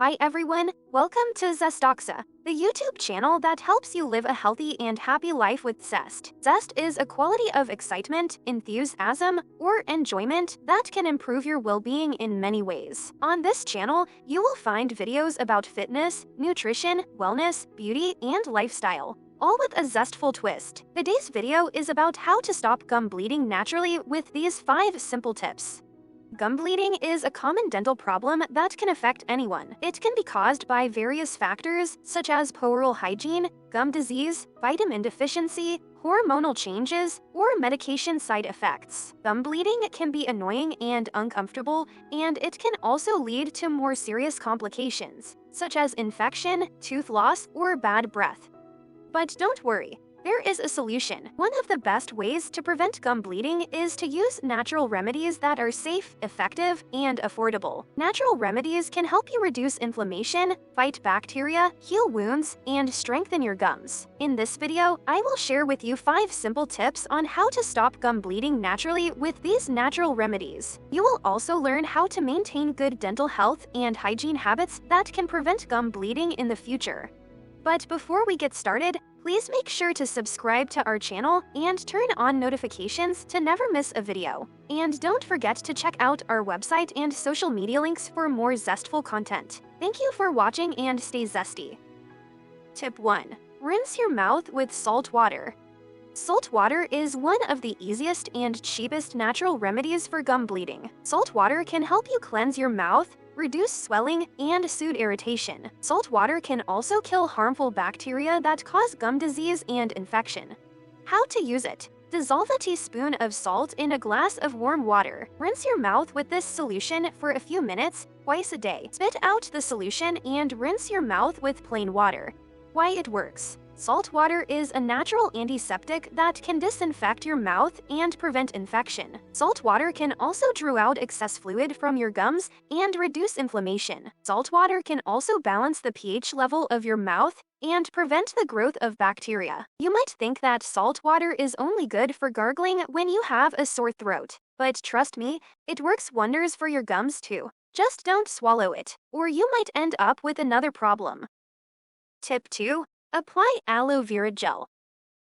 Hi everyone, welcome to Zestoxa, the YouTube channel that helps you live a healthy and happy life with zest. Zest is a quality of excitement, enthusiasm, or enjoyment that can improve your well-being in many ways. On this channel, you will find videos about fitness, nutrition, wellness, beauty, and lifestyle, all with a zestful twist. Today's video is about how to stop gum bleeding naturally with these 5 simple tips. Gum bleeding is a common dental problem that can affect anyone. It can be caused by various factors such as oral hygiene, gum disease, vitamin deficiency, hormonal changes, or medication side effects. Gum bleeding can be annoying and uncomfortable, and it can also lead to more serious complications, such as infection, tooth loss, or bad breath. But don't worry. There is a solution. One of the best ways to prevent gum bleeding is to use natural remedies that are safe, effective, and affordable. Natural remedies can help you reduce inflammation, fight bacteria, heal wounds, and strengthen your gums. In this video, I will share with you 5 simple tips on how to stop gum bleeding naturally with these natural remedies. You will also learn how to maintain good dental health and hygiene habits that can prevent gum bleeding in the future. But before we get started, please make sure to subscribe to our channel and turn on notifications to never miss a video. And don't forget to check out our website and social media links for more zestful content. Thank you for watching and stay zesty. Tip 1. Rinse your mouth with salt water. Salt water is one of the easiest and cheapest natural remedies for gum bleeding. Salt water can help you cleanse your mouth, reduce swelling, and soothe irritation. Salt water can also kill harmful bacteria that cause gum disease and infection. How to use it? Dissolve a teaspoon of salt in a glass of warm water. Rinse your mouth with this solution for a few minutes, twice a day. Spit out the solution and rinse your mouth with plain water. Why it works? Salt water is a natural antiseptic that can disinfect your mouth and prevent infection. Salt water can also draw out excess fluid from your gums and reduce inflammation. Salt water can also balance the pH level of your mouth and prevent the growth of bacteria. You might think that salt water is only good for gargling when you have a sore throat, but trust me, it works wonders for your gums too. Just don't swallow it, or you might end up with another problem. Tip 2. Apply aloe vera gel.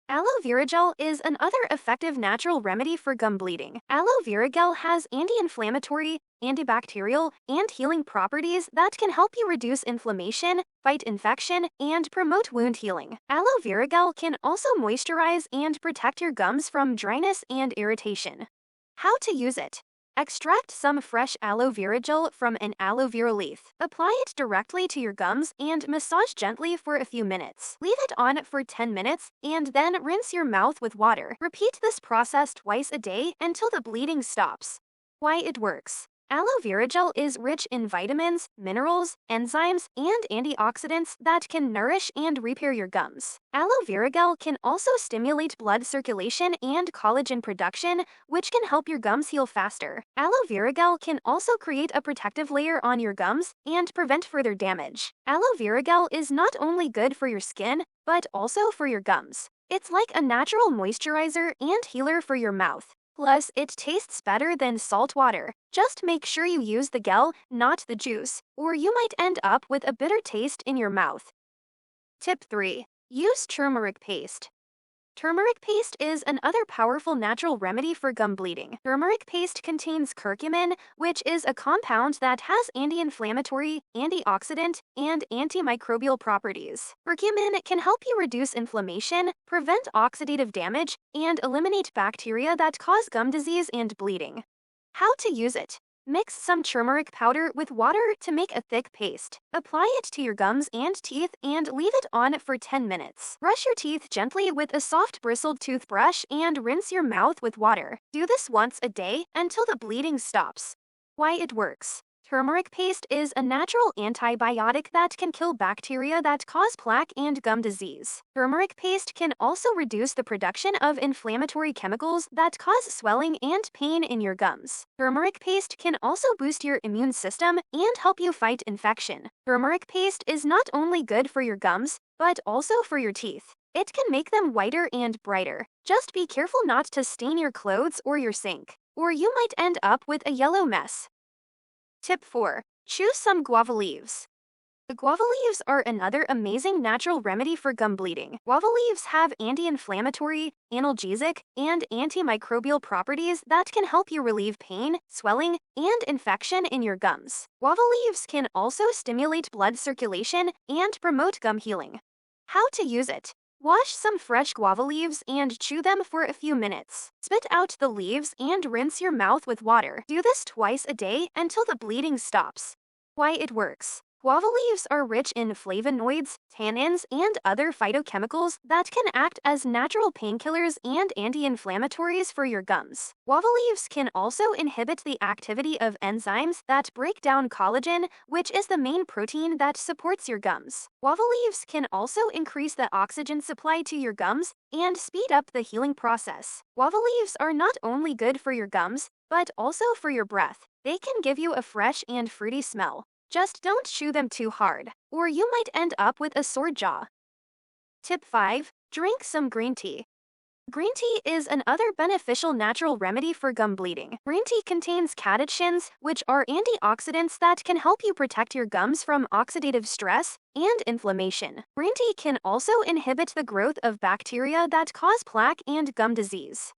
Aloe vera gel is another effective natural remedy for gum bleeding. Aloe vera gel has anti-inflammatory, antibacterial, and healing properties that can help you reduce inflammation, fight infection, and promote wound healing. Aloe vera gel can also moisturize and protect your gums from dryness and irritation. How to use it? Extract some fresh aloe vera gel from an aloe vera leaf. Apply it directly to your gums and massage gently for a few minutes. Leave it on for 10 minutes and then rinse your mouth with water. Repeat this process twice a day until the bleeding stops. Why it works? Aloe vera gel is rich in vitamins, minerals, enzymes, and antioxidants that can nourish and repair your gums. Aloe vera gel can also stimulate blood circulation and collagen production, which can help your gums heal faster. Aloe vera gel can also create a protective layer on your gums and prevent further damage. Aloe vera gel is not only good for your skin, but also for your gums. It's like a natural moisturizer and healer for your mouth. Plus, it tastes better than salt water. Just make sure you use the gel, not the juice, or you might end up with a bitter taste in your mouth. Tip 3. Use turmeric paste. Turmeric paste is another powerful natural remedy for gum bleeding. Turmeric paste contains curcumin, which is a compound that has anti-inflammatory, antioxidant, and antimicrobial properties. Curcumin can help you reduce inflammation, prevent oxidative damage, and eliminate bacteria that cause gum disease and bleeding. How to use it? Mix some turmeric powder with water to make a thick paste. Apply it to your gums and teeth and leave it on for 10 minutes. Brush your teeth gently with a soft bristled toothbrush and rinse your mouth with water. Do this once a day until the bleeding stops. Why it works? Turmeric paste is a natural antibiotic that can kill bacteria that cause plaque and gum disease. Turmeric paste can also reduce the production of inflammatory chemicals that cause swelling and pain in your gums. Turmeric paste can also boost your immune system and help you fight infection. Turmeric paste is not only good for your gums, but also for your teeth. It can make them whiter and brighter. Just be careful not to stain your clothes or your sink, or you might end up with a yellow mess. Tip 4. Choose some guava leaves. The guava leaves are another amazing natural remedy for gum bleeding. Guava leaves have anti-inflammatory, analgesic, and antimicrobial properties that can help you relieve pain, swelling, and infection in your gums. Guava leaves can also stimulate blood circulation and promote gum healing. How to use it? Wash some fresh guava leaves and chew them for a few minutes. Spit out the leaves and rinse your mouth with water. Do this twice a day until the bleeding stops. Why it works. Guava leaves are rich in flavonoids, tannins, and other phytochemicals that can act as natural painkillers and anti-inflammatories for your gums. Guava leaves can also inhibit the activity of enzymes that break down collagen, which is the main protein that supports your gums. Guava leaves can also increase the oxygen supply to your gums and speed up the healing process. Guava leaves are not only good for your gums, but also for your breath. They can give you a fresh and fruity smell. Just don't chew them too hard, or you might end up with a sore jaw. Tip 5. Drink some green tea. Green tea is another beneficial natural remedy for gum bleeding. Green tea contains catechins, which are antioxidants that can help you protect your gums from oxidative stress and inflammation. Green tea can also inhibit the growth of bacteria that cause plaque and gum disease.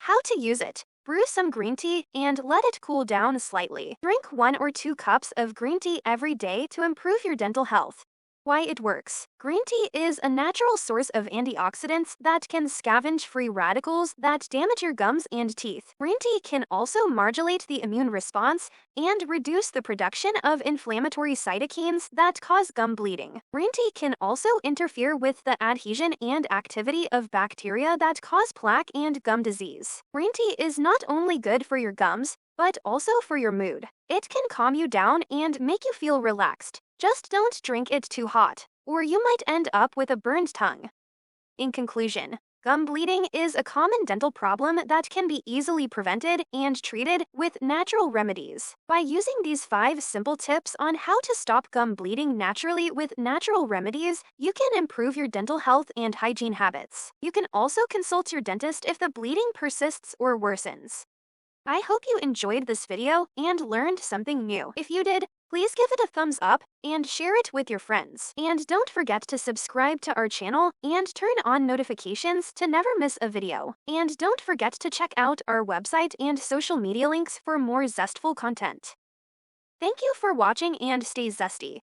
How to use it? Brew some green tea and let it cool down slightly. Drink 1 or 2 cups of green tea every day to improve your dental health. Why it works. Green tea is a natural source of antioxidants that can scavenge free radicals that damage your gums and teeth. Green tea can also modulate the immune response and reduce the production of inflammatory cytokines that cause gum bleeding. Green tea can also interfere with the adhesion and activity of bacteria that cause plaque and gum disease. Green tea is not only good for your gums, but also for your mood. It can calm you down and make you feel relaxed. Just don't drink it too hot, or you might end up with a burned tongue. In conclusion, gum bleeding is a common dental problem that can be easily prevented and treated with natural remedies. By using these 5 simple tips on how to stop gum bleeding naturally with natural remedies, you can improve your dental health and hygiene habits. You can also consult your dentist if the bleeding persists or worsens. I hope you enjoyed this video and learned something new. If you did, please give it a thumbs up and share it with your friends. And don't forget to subscribe to our channel and turn on notifications to never miss a video. And don't forget to check out our website and social media links for more zestful content. Thank you for watching and stay zesty.